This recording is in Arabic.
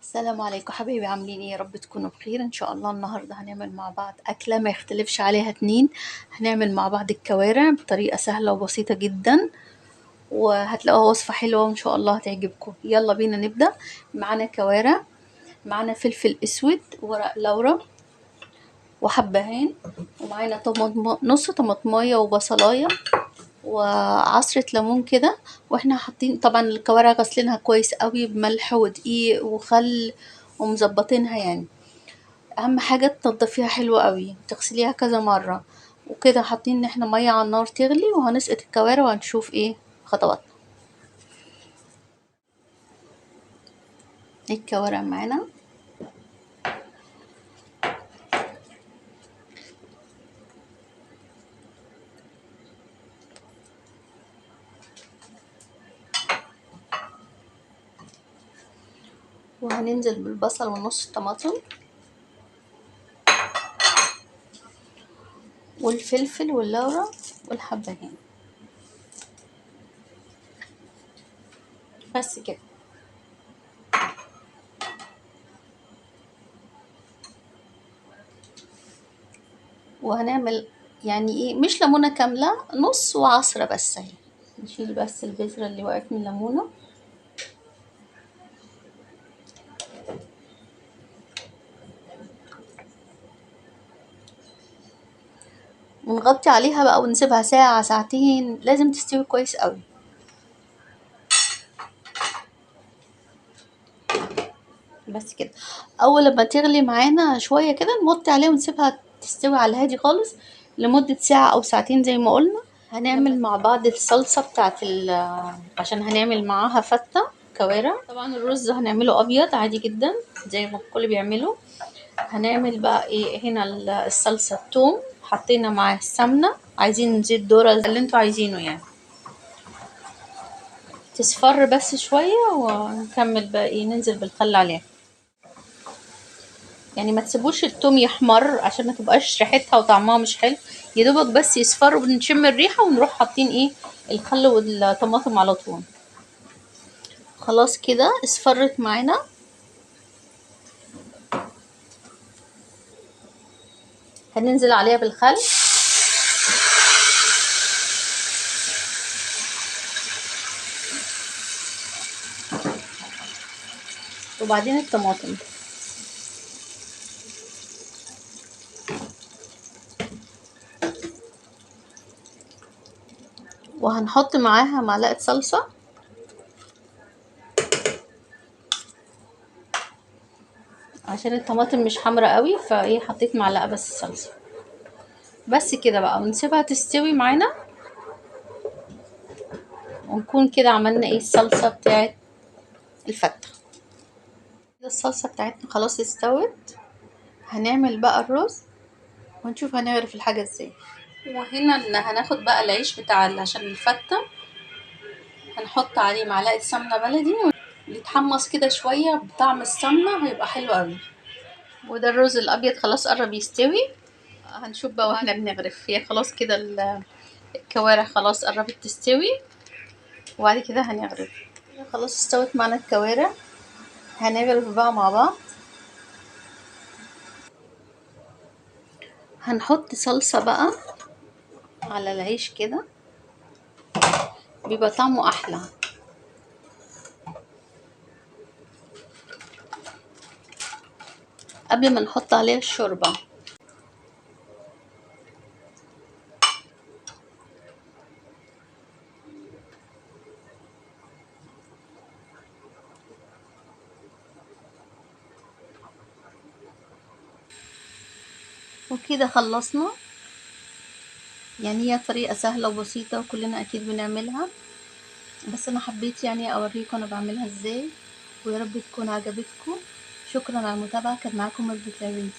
السلام عليكم حبايبي، عاملين ايه؟ يا رب تكونوا بخير ان شاء الله. النهارده هنعمل مع بعض اكله ما يختلفش عليها اتنين. هنعمل مع بعض الكوارع بطريقه سهله وبسيطه جدا، وهتلاقوها وصفه حلوه وان شاء الله هتعجبكم. يلا بينا نبدا. معانا كوارع، معانا فلفل اسود، ورق لورا، وحبهان، ومعانا نص طماطمايه وبصلايه وعصرة ليمون كده. واحنا حاطين طبعا الكوارع غسلينها كويس قوي بملح ودقيق وخل ومظبطينها يعني. اهم حاجه تنضفيها حلو قوي، تغسليها كذا مره. وكده حاطين ان احنا ميه على النار تغلي، وهنسقط الكوارع وهنشوف ايه خطواتنا. الكوارع معانا، وهننزل بالبصل ونص الطماطم والفلفل واللورا والحبهان، بس كده. وهنعمل يعني ايه، مش ليمونه كامله، نص وعصره بس اهي. نشيل بس البذره اللي وقعت من الليمونه، ونغطي عليها بقى ونسيبها ساعه ساعتين، لازم تستوي كويس قوي. بس كده. اول لما تغلي معانا شويه كده نوطي عليها ونسيبها تستوي على الهادي خالص لمده ساعه او ساعتين زي ما قلنا. هنعمل مع بعض الصلصه بتاعت عشان هنعمل معاها فته كوارع. طبعا الرز هنعمله ابيض عادي جدا زي ما الكل بيعمله. هنعمل بقى ايه هنا؟ الصلصه الثوم، حطينا معاه السمنه، عايزين زيت ذره اللي انتوا عايزينه يعني، تصفر بس شويه، ونكمل بقى ايه، ننزل بالخل عليها. يعني ما تسيبوش التوم يحمر عشان ما تبقاش ريحتها وطعمها مش حلو، يا دوبك بس يصفر وبنشم الريحه ونروح حاطين ايه، الخل والطماطم على طول. خلاص كده اصفرت معانا. هننزل عليها بالخل، وبعدين الطماطم، وهنحط معاها معلقه صلصه، عشان الطماطم مش حمرا قوي فايه حطيت معلقه بس صلصه. بس كده بقى، ونسيبها تستوي معانا، ونكون كده عملنا ايه، الصلصه بتاعت الفته. كده الصلصه بتاعتنا خلاص استوت. هنعمل بقى الرز ونشوف هنعرف الحاجة ازاي. وهنا هناخد بقى العيش بتاع عشان الفتة، هنحط عليه معلقة سمنة بلدي يتحمص كده شوية بطعم السمنة، هيبقى حلو قوي. وده الرز الابيض خلاص قرب يستوي. هنشوف بقى واحنا بنغرف. هي خلاص كده الكوارع خلاص قربت تستوي، وبعد كده هنغرف. خلاص استوت معنا الكوارع، هنغرف بقى مع بعض. هنحط صلصة بقى على العيش كده، بيبقى طعمه احلى. قبل ما نحط عليها الشوربة، وكده خلصنا. يعني هي طريقة سهلة وبسيطة وكلنا أكيد بنعملها، بس أنا حبيت يعني أوريكم أنا بعملها إزاي، ويا رب تكون عجبتكم. شكرا على المتابعة، كان معاكم مجدة لويس.